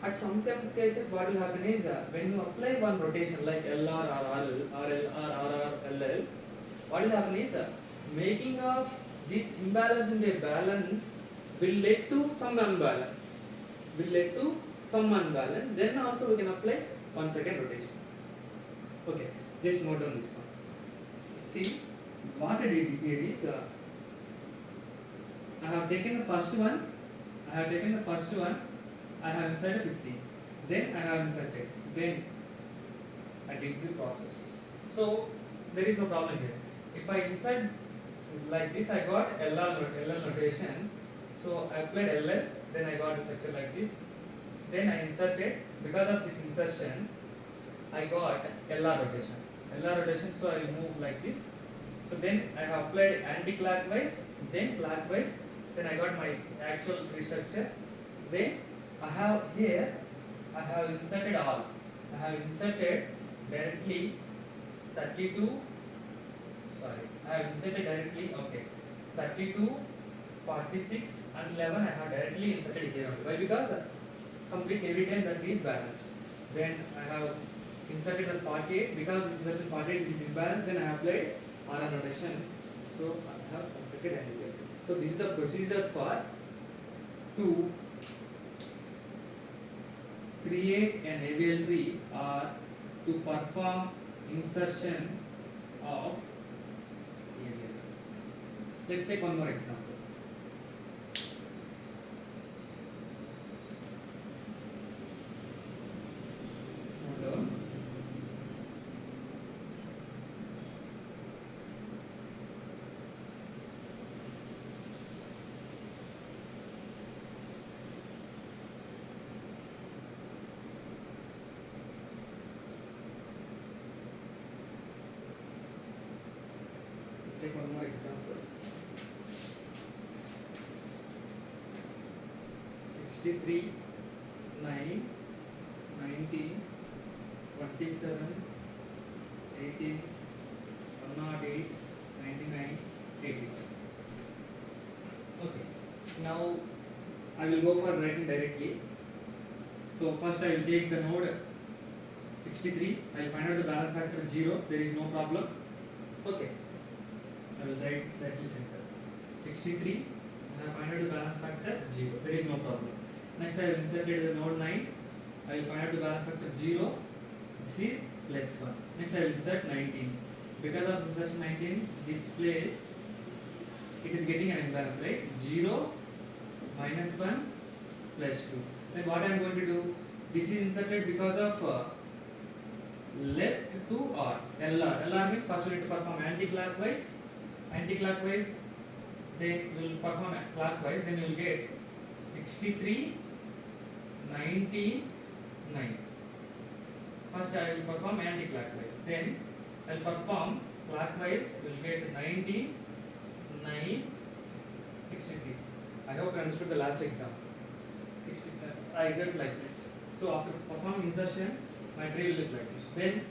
At some cases, what will happen is when you apply one rotation like LR or RL or LL, what will happen is making of this imbalance into a balance will lead to some unbalance. Then also we can apply 1 second rotation. Okay, just note down this one. See, what I did here is I have taken the first one. I have inserted 50. Then I have inserted. Then I did the process. So there is no problem here. If I insert like this, I got LL notation. So I applied LL. Then I got a structure like this. Then I inserted. Because of this insertion, I got LR rotation. So I move like this. So then I have applied anti-clockwise, then clockwise. Then I got my actual tree structure. Then I have inserted all. I have inserted directly 32. I have inserted directly. Okay, 32, 46, and 11. I have directly inserted here only. Why? Because completely every time that is balanced. Then I have inserted the 48. Because this insertion 48 is imbalanced, then I have applied RR notation. So I have inserted anywhere. So this is the procedure for to create an AVL tree or to perform insertion of AVL. Let's take one more example. Hold on. Take one more example. 63, 9, 19, 27, 18, 108, 99, 80. Now I will go for writing directly. So first I will take the node 63. I will find out the balance factor 0. There is no problem. Okay. I will write directly center 63. And I find out the balance factor 0. There is no problem. Next I will insert it the node 9. I will find out the balance factor 0. This is plus 1. Next I will insert 19. Because of insertion 19, this place it is getting an imbalance, right? 0 minus 1 plus 2. Then what I am going to do? This is inserted because of left to or LR. LR means first you need to perform anti-clockwise. Anti-clockwise, then will perform clockwise. Then you will get 63, 19, 9. First I will perform anti-clockwise. Then I will perform clockwise. We will get 19, 9, 63. I hope you understood the last example. 60, I get like this. So after performing insertion, my tree will look like this. Then,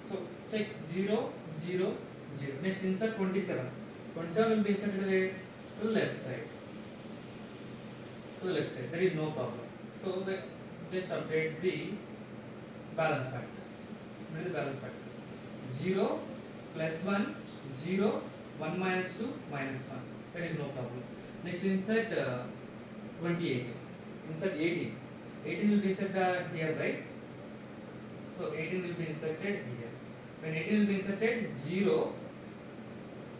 so check 0, 0, 0. Next insert 27. 27 will be inserted to the left side. To the left side. There is no problem. So just update the balance factors. What are the balance factors? 0 plus 1, 0, 1 minus 2, minus 1. There is no problem. Next insert 28. Insert 18. 18 will be inserted here, right? So 18 will be inserted here. When 18 will be inserted, 0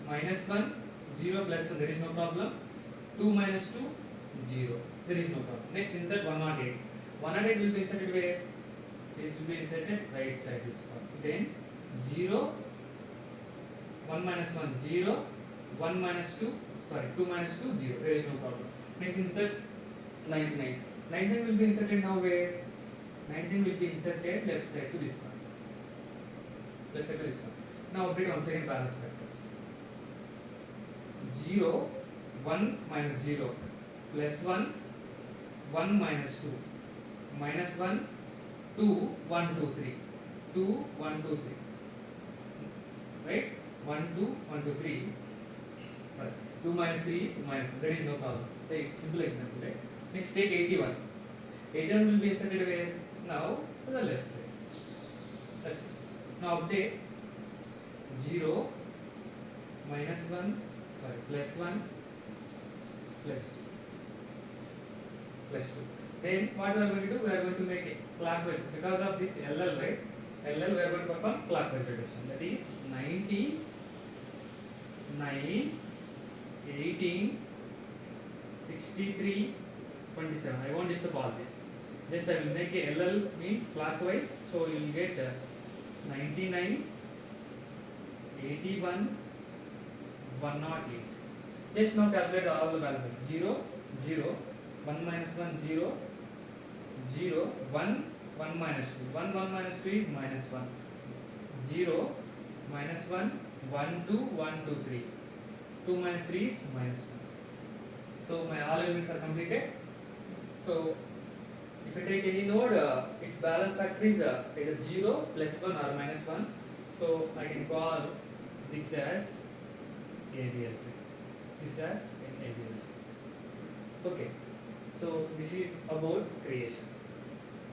minus 1, 0 plus 1, there is no problem. 2 minus 2, 0. There is no problem. Next insert 108. 108 will be inserted where? This will be inserted right side this one. Then 0, 1 minus 1, 0, 1 minus 2, sorry, 2 minus 2, 0. There is no problem. Next insert 99. 99 will be inserted now where? 19 will be inserted left side to this one. Left side to this one. Now update once again balance factors. 0, 1 minus 0, plus 1, 1 minus 2, minus 1, 2, 1, 2, 3. 2, 1, 2, 3. Right? 1, 2, 1, 2, 3. Sorry. 2 minus 3 is minus 1. There is no problem. Take simple example, right? Next take 81. 81 will be inserted where? Now to the left side. That's it. Now update 0, minus 1, sorry, plus 1, plus 2. Plus 2. Then what we are going to do? We are going to make it clockwise. Because of this LL, right? LL we are going to perform clockwise rotation. That is 90, 9, 18, 63, 27. I won't disturb all this. Just I will make a LL means clockwise. So you will get 99, 81, 108. Just now calculate all the values. 0, 0, 1 minus 1, 0, 0, 1, 1 minus 2. 1, 1 minus 2 is minus 1. 0, minus 1, 1, 2, 1, 2, 3. 2 minus 3 is minus 1. So my all elements are completed. So if I take any node, its balance factor is either 0, plus 1 or minus 1. So I can call this as AVL Tree. This as an AVL Tree. Okay. So this is about creation.